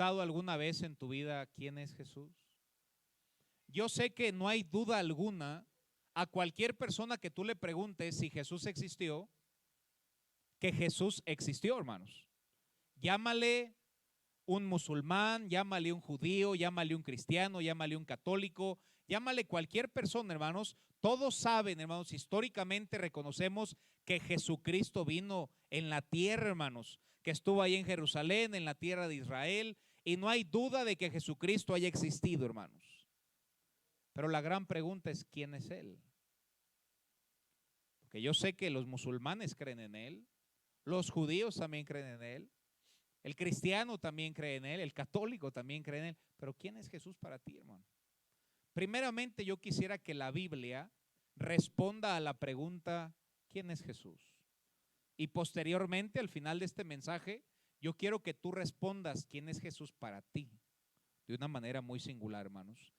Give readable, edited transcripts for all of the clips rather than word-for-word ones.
preguntado alguna vez en tu vida quién es Jesús? Yo sé que no hay duda alguna a cualquier persona que tú le preguntes si Jesús existió, que Jesús existió, hermanos. Llámale un musulmán, llámale un judío, llámale un cristiano, llámale un católico, llámale cualquier persona, hermanos. Todos saben, hermanos, históricamente reconocemos que Jesucristo vino en la tierra, hermanos, que estuvo ahí en Jerusalén, en la tierra de Israel, y no hay duda de que Jesucristo haya existido, hermanos. Pero la gran pregunta es, ¿quién es Él? Porque yo sé que los musulmanes creen en Él, los judíos también creen en Él, el cristiano también cree en Él, el católico también cree en Él, pero ¿quién es Jesús para ti, hermano? Primeramente yo quisiera que la Biblia responda a la pregunta, ¿quién es Jesús? Y posteriormente, al final de este mensaje, yo quiero que tú respondas quién es Jesús para ti, de una manera muy singular, hermanos.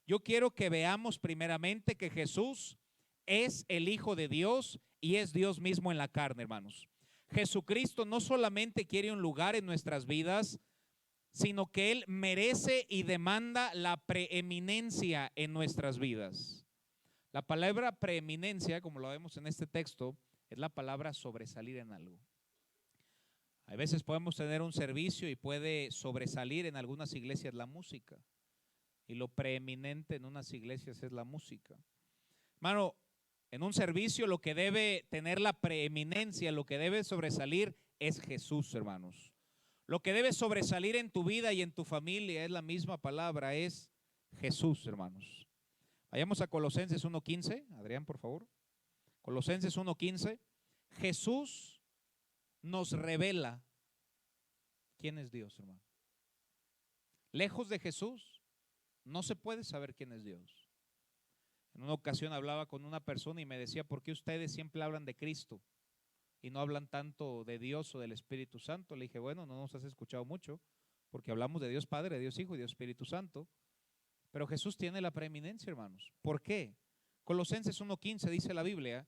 Yo quiero que veamos primeramente que Jesús es el Hijo de Dios y es Dios mismo en la carne, hermanos. Jesucristo no solamente quiere un lugar en nuestras vidas, sino que Él merece y demanda la preeminencia en nuestras vidas. La palabra preeminencia, como lo vemos en este texto, es la palabra sobresalir en algo. A veces podemos tener un servicio y puede sobresalir en algunas iglesias la música. Y lo preeminente en unas iglesias es la música. Hermano, en un servicio lo que debe tener la preeminencia, lo que debe sobresalir es Jesús, hermanos. Lo que debe sobresalir en tu vida y en tu familia es la misma palabra, es Jesús, hermanos. Vayamos a Colosenses 1:15, Adrián, por favor. Colosenses 1:15. Jesús nos revela quién es Dios, hermano. Lejos de Jesús no se puede saber quién es Dios. En una ocasión hablaba con una persona y me decía, ¿por qué ustedes siempre hablan de Cristo y no hablan tanto de Dios o del Espíritu Santo? Le dije, bueno, no nos has escuchado mucho, porque hablamos de Dios Padre, de Dios Hijo y de Dios Espíritu Santo. Pero Jesús tiene la preeminencia, hermanos. ¿Por qué? Colosenses 1:15 dice la Biblia,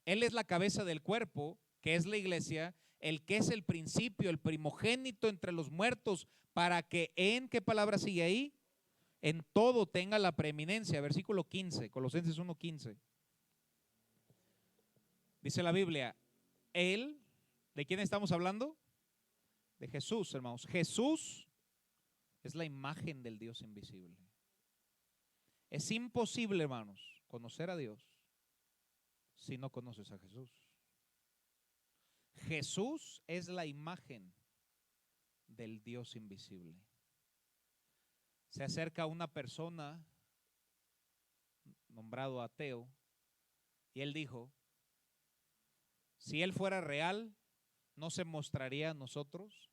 Él es la cabeza del cuerpo, que es la iglesia, el que es el principio, el primogénito entre los muertos, para que en, ¿qué palabra sigue ahí? En todo tenga la preeminencia. Versículo 15, Colosenses 1:15. Dice la Biblia, Él, ¿de quién estamos hablando? De Jesús, hermanos. Jesús es la imagen del Dios invisible. Es imposible, hermanos, conocer a Dios si no conoces a Jesús. Jesús es la imagen del Dios invisible. Se acerca una persona nombrado ateo y él dijo, si él fuera real, ¿no se mostraría a nosotros?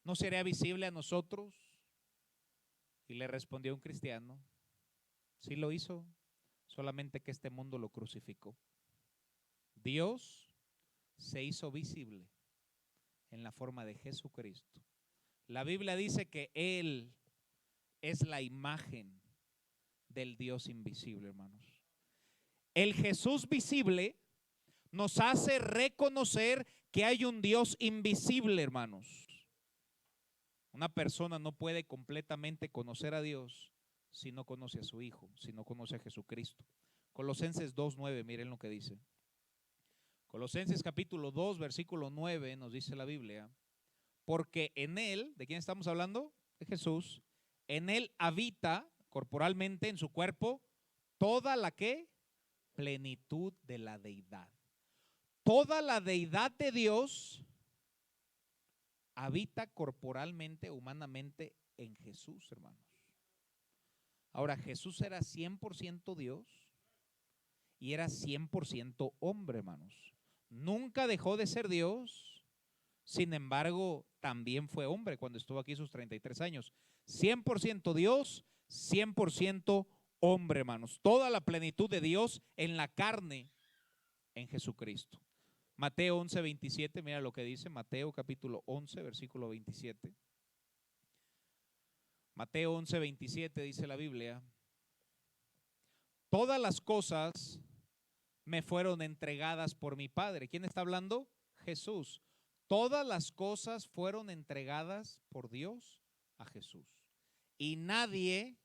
¿No sería visible a nosotros? Y le respondió un cristiano, sí lo hizo, solamente que este mundo lo crucificó. Dios se hizo visible en la forma de Jesucristo. La Biblia dice que Él es la imagen del Dios invisible, hermanos. El Jesús visible nos hace reconocer que hay un Dios invisible, hermanos. Una persona no puede completamente conocer a Dios si no conoce a su Hijo, si no conoce a Jesucristo. Colosenses 2:9, miren lo que dice. Colosenses capítulo 2, versículo 9 nos dice la Biblia, porque en Él, ¿de quién estamos hablando? De Jesús. En Él habita corporalmente en su cuerpo toda la que plenitud de la deidad. Toda la deidad de Dios habita corporalmente, humanamente en Jesús, hermanos. Ahora, Jesús era 100% Dios y era 100% hombre, hermanos. Nunca dejó de ser Dios, sin embargo, también fue hombre cuando estuvo aquí sus 33 años. 100% Dios, 100% hombre, hermanos. Toda la plenitud de Dios en la carne, en Jesucristo. Mateo 11:27, mira lo que dice, Mateo capítulo 11, versículo 27. Mateo 11:27 dice la Biblia, todas las cosas me fueron entregadas por mi Padre. ¿Quién está hablando? Jesús. Todas las cosas fueron entregadas por Dios a Jesús. Y nadie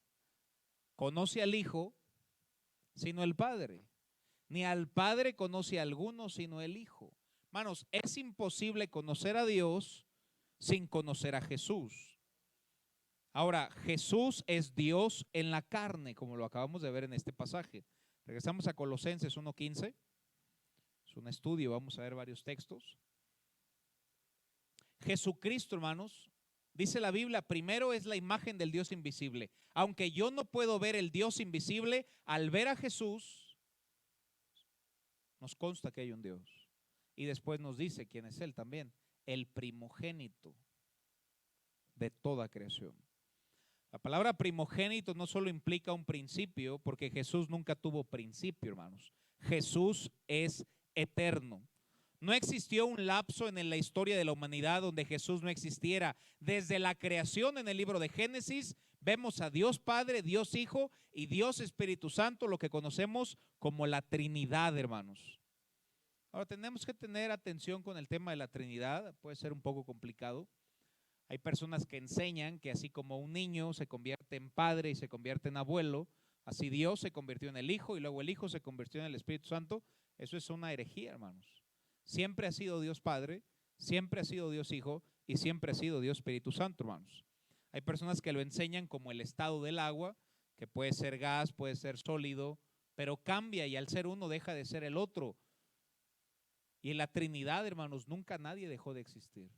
conoce al Hijo sino el Padre. Ni al Padre conoce a alguno sino el Hijo. Hermanos, es imposible conocer a Dios sin conocer a Jesús. Ahora, Jesús es Dios en la carne, como lo acabamos de ver en este pasaje. Regresamos a Colosenses 1:15. Es un estudio, vamos a ver varios textos. Jesucristo, hermanos, dice la Biblia, primero es la imagen del Dios invisible. Aunque yo no puedo ver el Dios invisible, al ver a Jesús, nos consta que hay un Dios. Y después nos dice quién es Él también, el primogénito de toda creación. La palabra primogénito no solo implica un principio, porque Jesús nunca tuvo principio, hermanos. Jesús es eterno. No existió un lapso en la historia de la humanidad donde Jesús no existiera. Desde la creación en el libro de Génesis, vemos a Dios Padre, Dios Hijo y Dios Espíritu Santo, lo que conocemos como la Trinidad, hermanos. Ahora tenemos que tener atención con el tema de la Trinidad, puede ser un poco complicado. Hay personas que enseñan que así como un niño se convierte en padre y se convierte en abuelo, así Dios se convirtió en el Hijo y luego el Hijo se convirtió en el Espíritu Santo. Eso es una herejía, hermanos. Siempre ha sido Dios Padre, siempre ha sido Dios Hijo y siempre ha sido Dios Espíritu Santo, hermanos. Hay personas que lo enseñan como el estado del agua, que puede ser gas, puede ser sólido, pero cambia y al ser uno deja de ser el otro. Y en la Trinidad, hermanos, nunca nadie dejó de existir.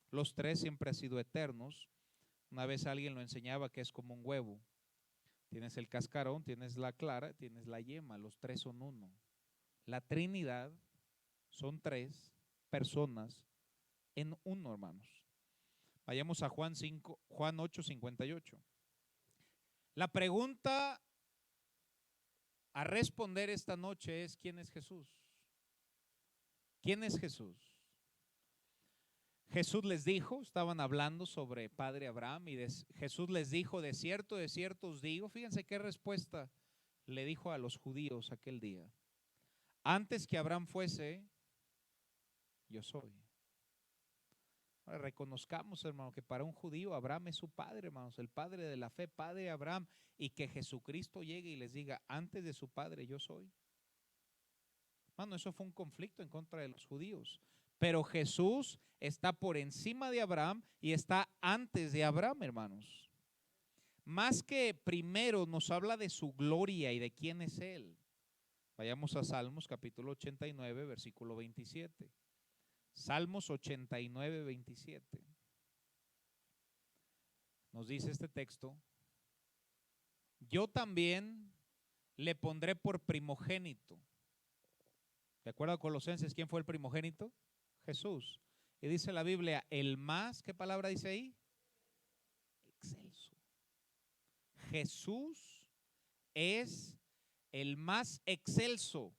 Los tres siempre han sido eternos. Una vez alguien lo enseñaba que es como un huevo. Tienes el cascarón, tienes la clara, tienes la yema. Los tres son uno. La Trinidad son tres personas en uno, hermanos. Vayamos a Juan 8:58. La pregunta a responder esta noche es: ¿quién es Jesús? ¿Quién es Jesús? Jesús les dijo, estaban hablando sobre Padre Abraham y Jesús les dijo, de cierto os digo, fíjense qué respuesta le dijo a los judíos aquel día. Antes que Abraham fuese, yo soy. Ahora reconozcamos, hermano, que para un judío Abraham es su padre, hermanos, el padre de la fe, Padre Abraham, y que Jesucristo llegue y les diga, antes de su padre yo soy. Hermano, eso fue un conflicto en contra de los judíos. Pero Jesús está por encima de Abraham y está antes de Abraham, hermanos. Más que primero nos habla de su gloria y de quién es Él. Vayamos a Salmos capítulo 89, versículo 27. Salmos 89, 27. Nos dice este texto: yo también le pondré por primogénito. ¿De acuerdo a Colosenses quién fue el primogénito? Jesús. Y dice la Biblia, el más, ¿qué palabra dice ahí? Excelso. Jesús es el más excelso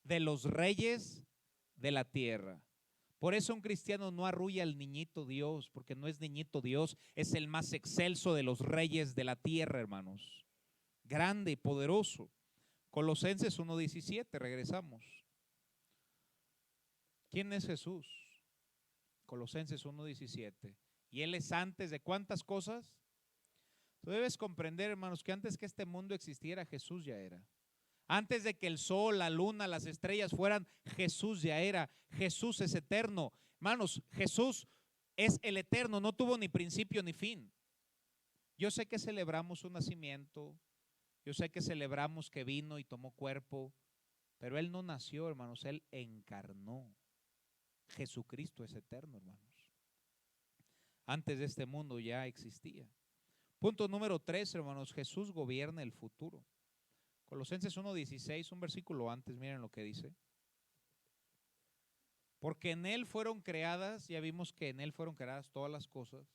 de los reyes de la tierra. Por eso un cristiano no arrulla al niñito Dios, porque no es niñito Dios, es el más excelso de los reyes de la tierra, hermanos. Grande y poderoso. Colosenses 1:17, regresamos. ¿Quién es Jesús? Colosenses 1:17. Y Él es antes de ¿cuántas cosas? Tú debes comprender, hermanos, que antes que este mundo existiera, Jesús ya era. Antes de que el sol, la luna, las estrellas fueran, Jesús ya era. Jesús es eterno. Hermanos, Jesús es el eterno, no tuvo ni principio ni fin. Yo sé que celebramos su nacimiento, yo sé que celebramos que vino y tomó cuerpo, pero Él no nació, hermanos, Él encarnó. Jesucristo es eterno, hermanos. Antes de este mundo ya existía. Punto número 3, hermanos, Jesús gobierna el futuro. Colosenses 1:16, un versículo antes, miren lo que dice. Porque en Él fueron creadas, ya vimos que en Él fueron creadas todas las cosas.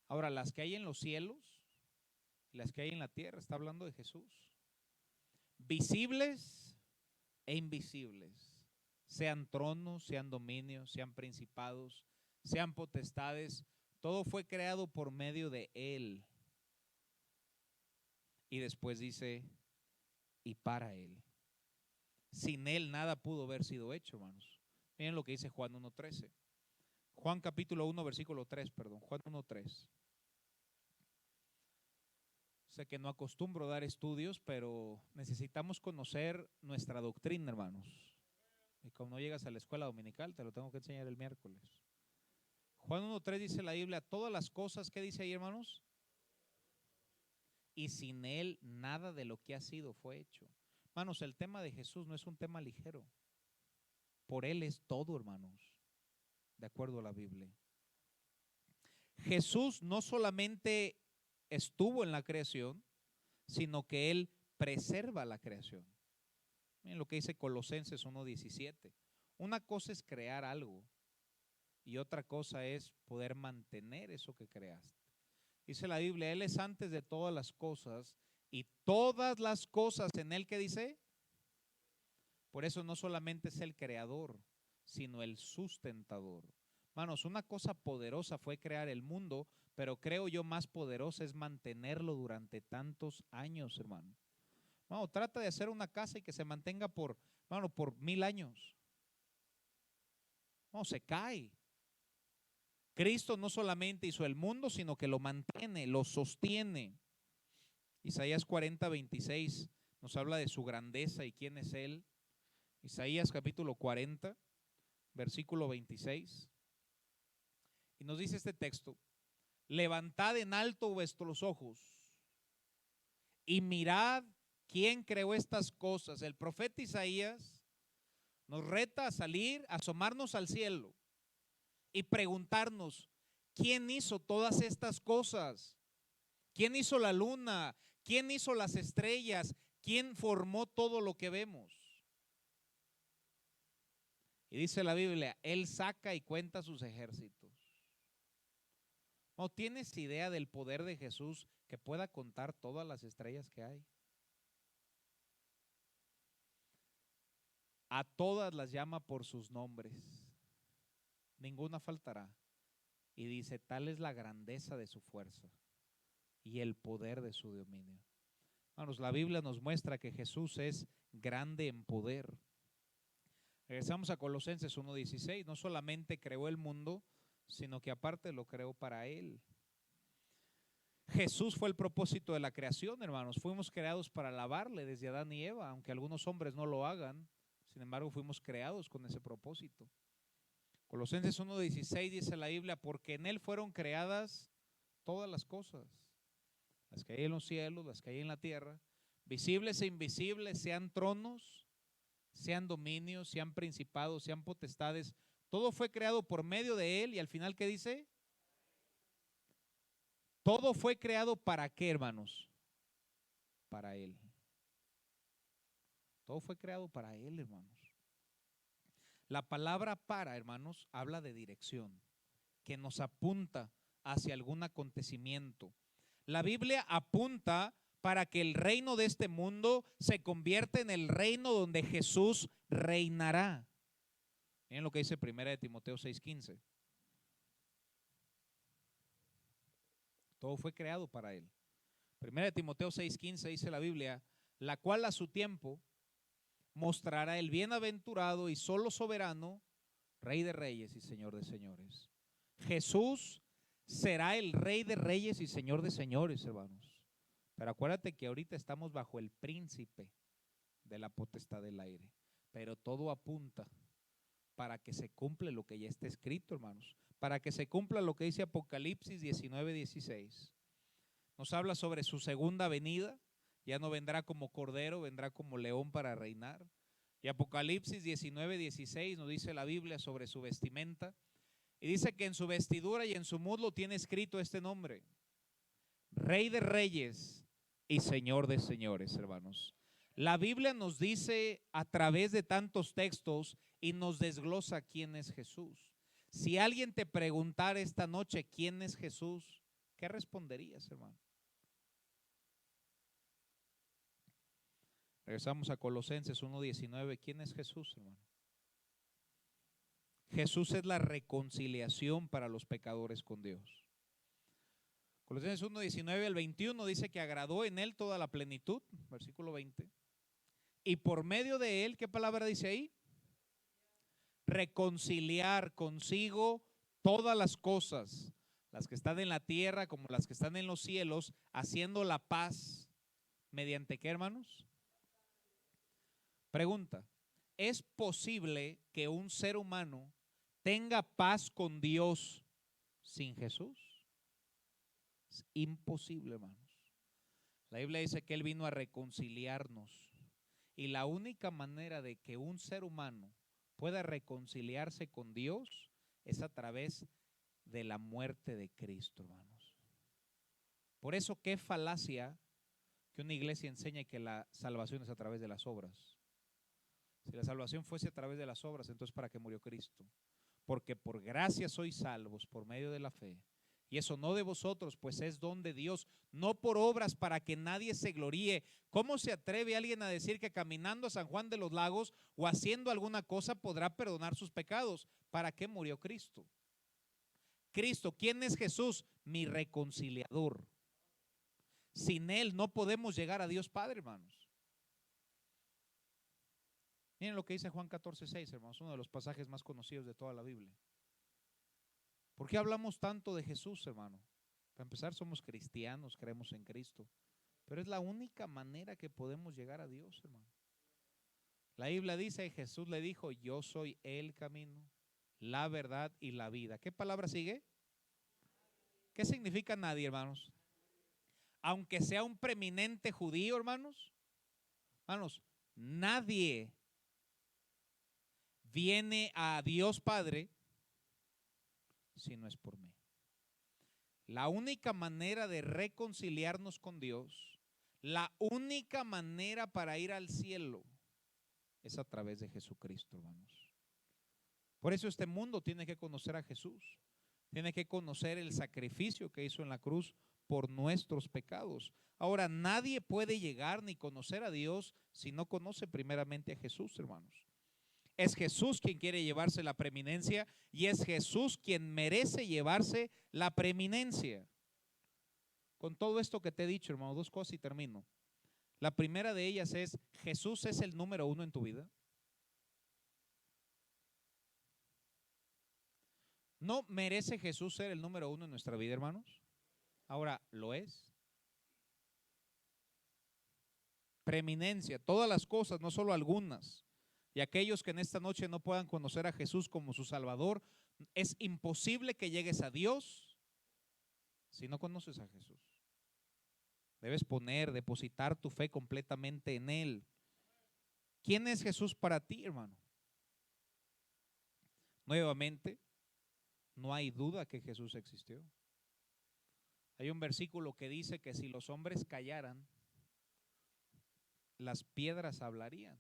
Ahora, las que hay en los cielos, las que hay en la tierra, está hablando de Jesús. Visibles e invisibles. Sean tronos, sean dominios, sean principados, sean potestades, todo fue creado por medio de Él. Y después dice, y para Él. Sin Él nada pudo haber sido hecho, hermanos. Miren lo que dice Juan 1:13. Juan capítulo 1, versículo 3, perdón. Juan 1:3. Sé que no acostumbro dar estudios, pero necesitamos conocer nuestra doctrina, hermanos. Y como no llegas a la escuela dominical, te lo tengo que enseñar el miércoles. Juan 1:3 dice la Biblia, todas las cosas, ¿qué dice ahí, hermanos? Y sin Él nada de lo que ha sido fue hecho. Hermanos, el tema de Jesús no es un tema ligero. Por Él es todo, hermanos, de acuerdo a la Biblia. Jesús no solamente estuvo en la creación, sino que Él preserva la creación. Miren lo que dice Colosenses 1:17. Una cosa es crear algo y otra cosa es poder mantener eso que creaste. Dice la Biblia, Él es antes de todas las cosas y todas las cosas en Él, ¿qué dice? Por eso no solamente es el creador, sino el sustentador. Hermanos, una cosa poderosa fue crear el mundo, pero creo yo más poderosa es mantenerlo durante tantos años, hermano. No, trata de hacer una casa y que se mantenga por 1000 años. No, se cae. Cristo no solamente hizo el mundo, sino que lo mantiene, lo sostiene. Isaías 40:26 nos habla de su grandeza y quién es Él. Isaías capítulo 40, versículo 26. Y nos dice este texto, levantad en alto vuestros ojos y mirad quién creó estas cosas. El profeta Isaías nos reta a salir, a asomarnos al cielo y preguntarnos, ¿quién hizo todas estas cosas? ¿Quién hizo la luna? ¿Quién hizo las estrellas? ¿Quién formó todo lo que vemos? Y dice la Biblia, Él saca y cuenta sus ejércitos. ¿No tienes idea del poder de Jesús que pueda contar todas las estrellas que hay? A todas las llama por sus nombres. Ninguna faltará. Y dice, tal es la grandeza de su fuerza y el poder de su dominio. Hermanos, la Biblia nos muestra que Jesús es grande en poder. Regresamos a Colosenses 1:16. No solamente creó el mundo, sino que aparte lo creó para Él. Jesús fue el propósito de la creación, hermanos. Fuimos creados para alabarle desde Adán y Eva, aunque algunos hombres no lo hagan. Sin embargo, fuimos creados con ese propósito. Colosenses 1:16 dice la Biblia, porque en Él fueron creadas todas las cosas, las que hay en los cielos, las que hay en la tierra, visibles e invisibles, sean tronos, sean dominios, sean principados, sean potestades. Todo fue creado por medio de Él y al final, ¿qué dice? Todo fue creado ¿para qué, hermanos? Para Él. Todo fue creado para Él, hermanos. La palabra para, hermanos, habla de dirección, que nos apunta hacia algún acontecimiento. La Biblia apunta para que el reino de este mundo se convierta en el reino donde Jesús reinará. Miren lo que dice 1 Timoteo 6:15. Todo fue creado para Él. 1 Timoteo 6:15 dice la Biblia, la cual a su tiempo mostrará el bienaventurado y solo soberano, Rey de reyes y Señor de señores. Jesús será el Rey de reyes y Señor de señores, hermanos. Pero acuérdate que ahorita estamos bajo el príncipe de la potestad del aire. Pero todo apunta para que se cumpla lo que ya está escrito, hermanos. Para que se cumpla lo que dice Apocalipsis 19:16. Nos habla sobre su segunda venida. Ya no vendrá como cordero, vendrá como león para reinar. Y Apocalipsis 19:16 nos dice la Biblia sobre su vestimenta. Y dice que en su vestidura y en su muslo tiene escrito este nombre: Rey de reyes y Señor de señores, hermanos. La Biblia nos dice a través de tantos textos y nos desglosa quién es Jesús. Si alguien te preguntara esta noche quién es Jesús, ¿qué responderías, hermano? Regresamos a Colosenses 1:19. ¿Quién es Jesús, hermano? Jesús es la reconciliación para los pecadores con Dios. Colosenses 1:19 al 21 dice que agradó en Él toda la plenitud, versículo 20. Y por medio de Él, ¿qué palabra dice ahí? reconciliar consigo todas las cosas, las que están en la tierra como las que están en los cielos, haciendo la paz. ¿Mediante qué, hermanos? Pregunta, ¿es posible que un ser humano tenga paz con Dios sin Jesús? Es imposible, hermanos. La Biblia dice que Él vino a reconciliarnos. Y la única manera de que un ser humano pueda reconciliarse con Dios es a través de la muerte de Cristo, hermanos. Por eso, qué falacia que una iglesia enseñe que la salvación es a través de las obras. Si la salvación fuese a través de las obras, entonces ¿para qué murió Cristo? Porque por gracia sois salvos por medio de la fe. Y eso no de vosotros, pues es don de Dios, no por obras para que nadie se gloríe. ¿Cómo se atreve alguien a decir que caminando a San Juan de los Lagos o haciendo alguna cosa podrá perdonar sus pecados? ¿Para qué murió Cristo? Cristo, ¿quién es Jesús? Mi reconciliador. Sin Él no podemos llegar a Dios Padre, hermanos. Miren lo que dice Juan 14:6, hermanos, uno de los pasajes más conocidos de toda la Biblia. ¿Por qué hablamos tanto de Jesús, hermano? Para empezar, somos cristianos, creemos en Cristo, pero es la única manera que podemos llegar a Dios, hermano. La Biblia dice, Jesús le dijo, yo soy el camino, la verdad y la vida. ¿Qué palabra sigue? ¿Qué significa nadie, hermanos? Aunque sea un preeminente judío, hermanos, nadie viene a Dios Padre si no es por mí. La única manera de reconciliarnos con Dios, la única manera para ir al cielo es a través de Jesucristo, hermanos. Por eso este mundo tiene que conocer a Jesús, tiene que conocer el sacrificio que hizo en la cruz por nuestros pecados. Ahora, nadie puede llegar ni conocer a Dios si no conoce primeramente a Jesús, hermanos. Es Jesús quien quiere llevarse la preeminencia y es Jesús quien merece llevarse la preeminencia. Con todo esto que te he dicho, hermano, dos cosas y termino. La primera de ellas es, ¿Jesús es el número uno en tu vida? ¿No merece Jesús ser el número uno en nuestra vida, hermanos? Ahora, ¿lo es? Preeminencia, todas las cosas, no solo algunas. Y aquellos que en esta noche no puedan conocer a Jesús como su Salvador, es imposible que llegues a Dios si no conoces a Jesús. Debes depositar tu fe completamente en Él. ¿Quién es Jesús para ti, hermano? Nuevamente, no hay duda que Jesús existió. Hay un versículo que dice que si los hombres callaran, las piedras hablarían.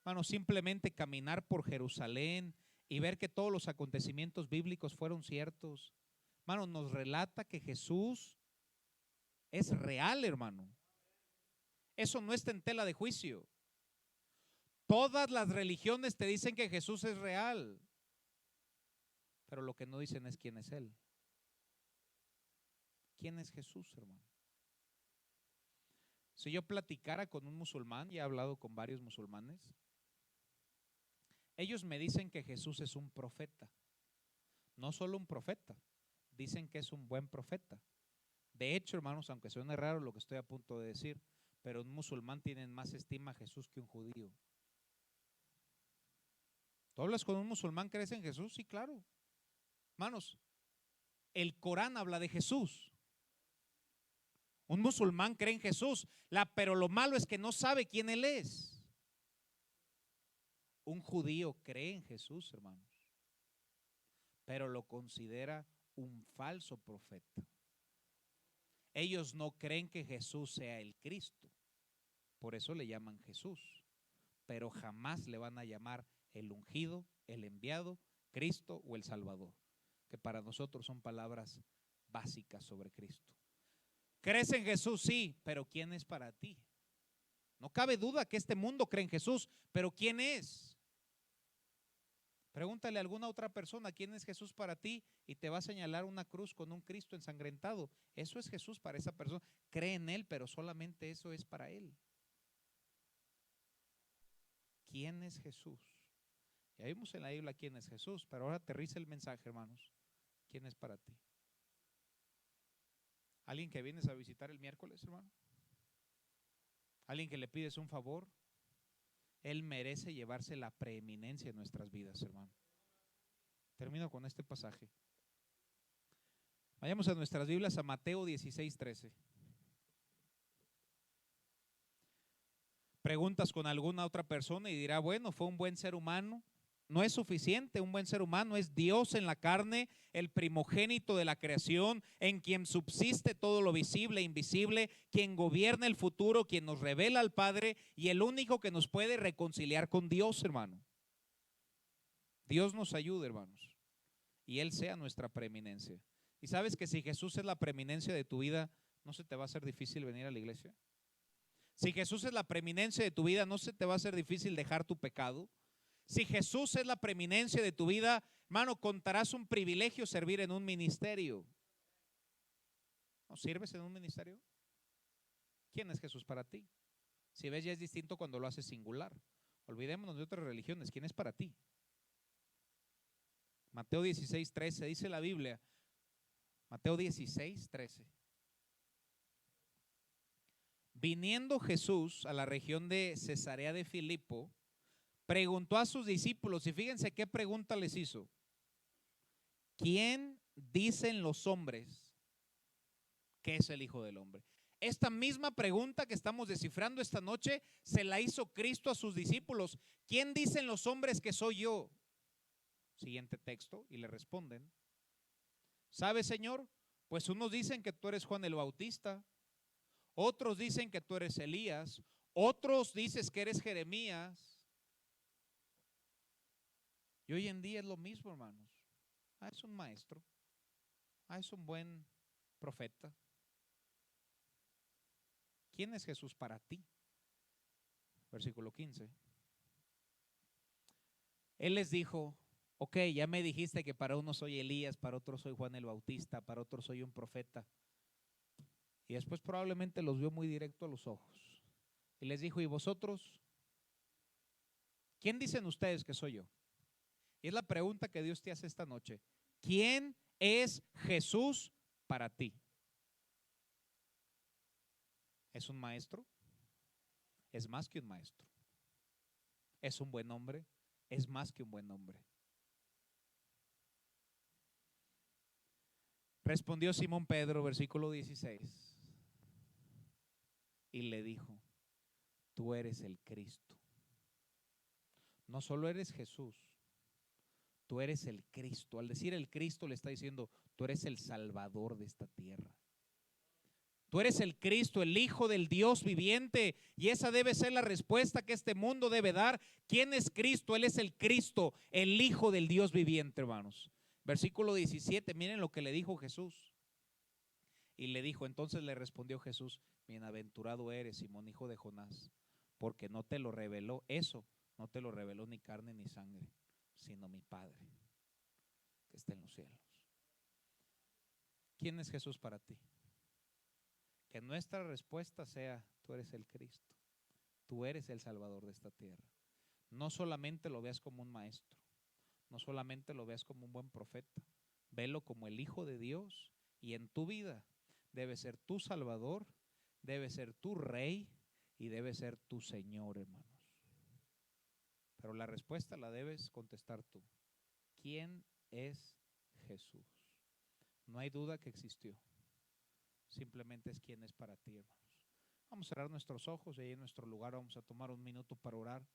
Hermano, simplemente caminar por Jerusalén y ver que todos los acontecimientos bíblicos fueron ciertos, hermano, nos relata que Jesús es real, hermano. Eso no está en tela de juicio. Todas las religiones te dicen que Jesús es real, pero lo que no dicen es quién es Él. ¿Quién es Jesús, hermano? Si yo platicara con un musulmán, y he hablado con varios musulmanes, ellos me dicen que Jesús es un profeta. No solo un profeta, dicen que es un buen profeta. De hecho, hermanos, aunque suene raro lo que estoy a punto de decir, pero un musulmán tiene más estima a Jesús que un judío. ¿Tú hablas con un musulmán, crees en Jesús? Sí, claro. Hermanos, el Corán habla de Jesús. Un musulmán cree en Jesús, pero lo malo es que no sabe quién Él es. Un judío cree en Jesús, hermanos, pero lo considera un falso profeta. Ellos no creen que Jesús sea el Cristo, por eso le llaman Jesús, pero jamás le van a llamar el ungido, el enviado, Cristo o el Salvador, que para nosotros son palabras básicas sobre Cristo. ¿Crees en Jesús? Sí, pero ¿quién es para ti? No cabe duda que este mundo cree en Jesús, pero ¿quién es? Pregúntale a alguna otra persona quién es Jesús para ti y te va a señalar una cruz con un Cristo ensangrentado. Eso es Jesús para esa persona. Cree en Él, pero solamente eso es para Él. ¿Quién es Jesús? Ya vimos en la Biblia quién es Jesús, pero ahora aterriza el mensaje, hermanos. ¿Quién es para ti? ¿Alguien que vienes a visitar el miércoles, hermano? ¿Alguien que le pides un favor? Él merece llevarse la preeminencia en nuestras vidas, hermano. Termino con este pasaje. Vayamos a nuestras Biblias a Mateo 16:13. Preguntas con alguna otra persona y dirá, bueno, fue un buen ser humano. No es suficiente, un buen ser humano es Dios en la carne, el primogénito de la creación, en quien subsiste todo lo visible e invisible, quien gobierna el futuro, quien nos revela al Padre y el único que nos puede reconciliar con Dios, hermano. Dios nos ayude, hermanos, y Él sea nuestra preeminencia. Y sabes que si Jesús es la preeminencia de tu vida, ¿no se te va a hacer difícil venir a la iglesia? Si Jesús es la preeminencia de tu vida, ¿no se te va a hacer difícil dejar tu pecado? Si Jesús es la preeminencia de tu vida, hermano, contarás un privilegio servir en un ministerio. ¿No sirves en un ministerio? ¿Quién es Jesús para ti? Si ves, ya es distinto cuando lo haces singular. Olvidémonos de otras religiones. ¿Quién es para ti? Mateo 16:13 dice la Biblia. Mateo 16:13. Viniendo Jesús a la región de Cesarea de Filipo, preguntó a sus discípulos, y fíjense qué pregunta les hizo. ¿Quién dicen los hombres que es el Hijo del Hombre? Esta misma pregunta que estamos descifrando esta noche se la hizo Cristo a sus discípulos. ¿Quién dicen los hombres que soy yo? Siguiente texto, y le responden, ¿sabes, Señor? Pues unos dicen que tú eres Juan el Bautista, otros dicen que tú eres Elías, otros dicen que eres Jeremías. Y hoy en día es lo mismo, hermanos. Es un maestro. Es un buen profeta. ¿Quién es Jesús para ti? Versículo 15. Él les dijo, ok, ya me dijiste que para uno soy Elías, para otro soy Juan el Bautista, para otro soy un profeta. Y después probablemente los vio muy directo a los ojos. Y les dijo, ¿y vosotros? ¿Quién dicen ustedes que soy yo? Y es la pregunta que Dios te hace esta noche. ¿Quién es Jesús para ti? ¿Es un maestro? Es más que un maestro. ¿Es un buen hombre? Es más que un buen hombre. Respondió Simón Pedro, versículo 16, y le dijo, tú eres el Cristo. No solo eres Jesús, tú eres el Cristo. Al decir el Cristo le está diciendo, tú eres el Salvador de esta tierra. Tú eres el Cristo, el Hijo del Dios viviente, y esa debe ser la respuesta que este mundo debe dar. ¿Quién es Cristo? Él es el Cristo, el Hijo del Dios viviente, hermanos. Versículo 17, miren lo que le dijo Jesús. Y le dijo, entonces le respondió Jesús, bienaventurado eres, Simón, hijo de Jonás, porque no te lo reveló eso, no te lo reveló ni carne ni sangre, sino mi Padre que está en los cielos. ¿Quién es Jesús para ti? Que nuestra respuesta sea, tú eres el Cristo, tú eres el Salvador de esta tierra. No solamente lo veas como un maestro, no solamente lo veas como un buen profeta, velo como el Hijo de Dios, y en tu vida debe ser tu Salvador, debe ser tu Rey y debe ser tu Señor, hermanos. Pero la respuesta la debes contestar tú. ¿Quién es Jesús? No hay duda que existió. Simplemente es quién es para ti, hermanos. Vamos a cerrar nuestros ojos y ahí en nuestro lugar vamos a tomar un minuto para orar.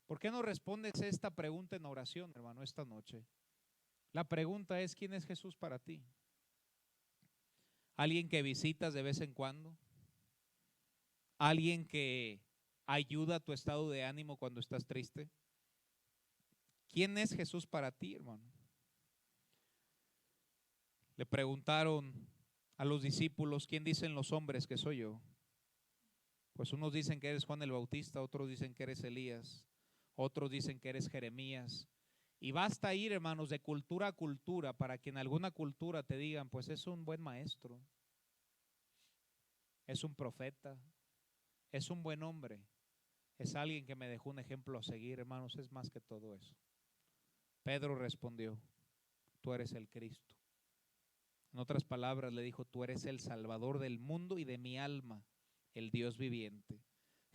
¿Por qué no respondes esta pregunta en oración, hermano, esta noche? La pregunta es, ¿quién es Jesús para ti? ¿Alguien que visitas de vez en cuando? ¿Alguien que ayuda a tu estado de ánimo cuando estás triste? ¿Quién es Jesús para ti, hermano? Le preguntaron a los discípulos, ¿quién dicen los hombres que soy yo? Pues unos dicen que eres Juan el Bautista, otros dicen que eres Elías, otros dicen que eres Jeremías. Y basta ir, hermanos, de cultura a cultura para que en alguna cultura te digan, pues es un buen maestro, es un profeta, es un buen hombre, es alguien que me dejó un ejemplo a seguir, hermanos, es más que todo eso. Pedro respondió, tú eres el Cristo. En otras palabras le dijo, tú eres el Salvador del mundo y de mi alma, el Dios viviente.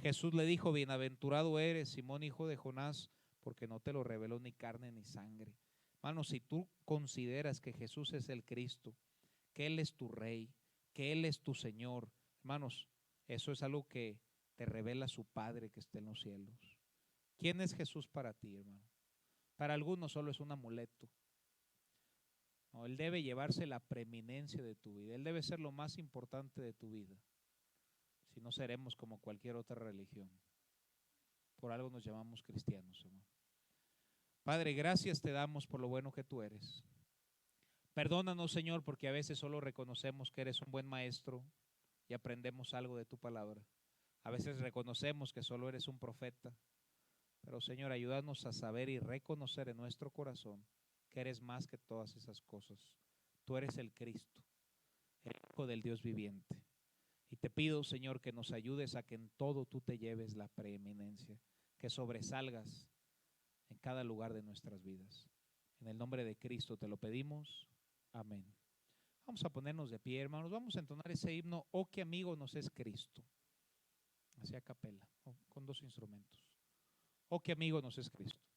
Jesús le dijo, bienaventurado eres, Simón, hijo de Jonás, porque no te lo reveló ni carne ni sangre. Hermano, si tú consideras que Jesús es el Cristo, que Él es tu Rey, que Él es tu Señor, hermanos, eso es algo que te revela su Padre que está en los cielos. ¿Quién es Jesús para ti, hermano? Para algunos solo es un amuleto. No, Él debe llevarse la preeminencia de tu vida. Él debe ser lo más importante de tu vida. Si no, seremos como cualquier otra religión. Por algo nos llamamos cristianos, hermano. Padre, gracias te damos por lo bueno que tú eres. Perdónanos, Señor, porque a veces solo reconocemos que eres un buen maestro y aprendemos algo de tu palabra. A veces reconocemos que solo eres un profeta. Pero, Señor, ayúdanos a saber y reconocer en nuestro corazón que eres más que todas esas cosas. Tú eres el Cristo, el Hijo del Dios viviente. Y te pido, Señor, que nos ayudes a que en todo tú te lleves la preeminencia, que sobresalgas en cada lugar de nuestras vidas. En el nombre de Cristo te lo pedimos. Amén. Vamos a ponernos de pie, hermanos. Vamos a entonar ese himno, oh, qué amigo nos es Cristo. Así a capela, con dos instrumentos. Oh, qué amigo nos es Cristo.